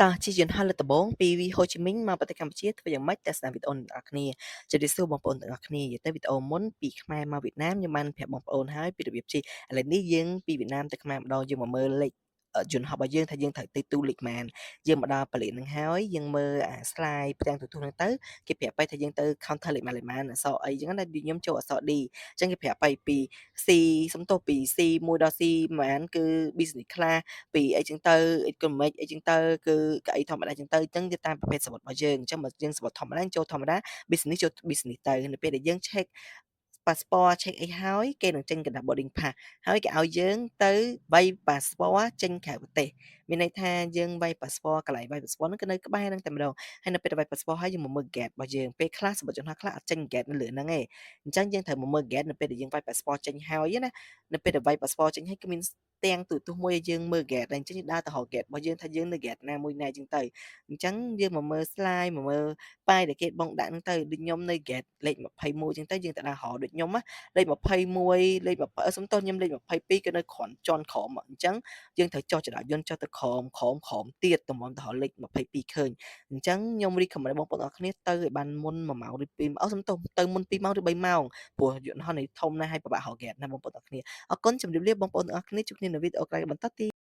តោះជាយន្តហោះលើកដំបូងពីហូជីមិញមកប្រទេសកម្ពុជាធ្វើយ៉ាងម៉េចទស្សនាវីដេអូអ្នកនរគ្នាជម្រាបសួរបងប្អូនទាំងអស់គ្នានិយាយទៅវីដេអូមុនពីខ្មែរមកវៀតណាមខ្ញុំបានប្រាប់បងប្អូនហើយពីរបៀបជិះឥឡូវនេះយើងពីវៀតណាមទៅខ្មែរម្ដងយើងមកមើលលេខយន្តហោះរបស់យើងថាយើងត្រូវទៅទូលេខម៉ានយើងមកដល់ប៉លេតនឹងហើយយើងមើលអា slide ផ្ទាំងទូរទស្សន៍ហ្នឹងទៅគេប្រាប់ទៅថាយើងទៅ counter លេខម៉ានអក្សរអីចឹងណាខ្ញុំចូលអក្សរ D ចឹងគេប្រាប់ទៅពី C សំទោសពី C1 ដល់ C ប្រហែលគឺ business class ពីអីចឹងទៅ economic អីចឹងទៅគឺកៅអីធម្មតាចឹងទៅអញ្ចឹងទៅតាមប្រភេទសំបុត្ររបស់យើងអញ្ចឹងបើយើងសំបុត្រធម្មតាចូលធម្មតា business ចូល business ទៅនៅពេលដែលយើង check passport check អីហើយគេនឹងចេញកណ្ដាស់ boarding pass ហើយគេឲ្យយើងទៅវាយ passport ចេញក្រៅប្រទេសមានន័យថាយើងវាយ passport កន្លែងវាយ passport ហ្នឹងគឺនៅក្បែរហ្នឹងតែម្ដងហើយនៅពេលដែលវាយ passport ហើយយើងមកមើល gate របស់យើងពេលខ្លះសម្បត្តិជនខ្លះអត់ចេញ gate នៅលើហ្នឹងទេអញ្ចឹងយើងត្រូវមកមើល gate នៅពេលដែលយើងវាយ passport ចេញហើយណានៅពេលដែលវាយ passport ចេញហើយគឺមានទាំងទូរទស្សន៍មួយឲ្យយើងមើល gate ហើយអញ្ចឹងយើងដើរទៅរក gate របស់យើងថាយើងនៅ gate ណាមួយណាអញ្ចឹងទៅអញ្ចឹងយើងមកមើល slide មកមើលប៉ាយដែលគេបង់ដាក់ហ្នឹងទៅដូចខ្ញុំនៅ gate លេខ21អញ្ចឹងទៅយើងទៅដើររកដូចខ្ញុំណាលេខ21លេខ20សុំទោសខ្ញុំលេខ22គឺនៅគ្រាន់ជាន់ក្រោមអញ្ចឹងយើងត្រូវចុះចរាយន្តចុះទៅក្រោមទៀតតម្រាំទៅរកលេខ22ឃើញអញ្ចឹងខ្ញុំ recommend បងប្អូនទាំងអស់គ្នាទៅឲ្យបានមុន1ម៉ោងឬ2អូសុំទោសទៅមុន2ម៉ោងឬ3ម៉ោងព្រោះយន្តហោះនេះធំណាស់ហើយពិបាករក gate ណាបងប្អូនទាំងអស់គ្នាអរគុណជម្រាបលាបងប្អូនទាំងអស់គ្នាជួបគ្នានៅវីដេអូក្រោយបន្តទៀត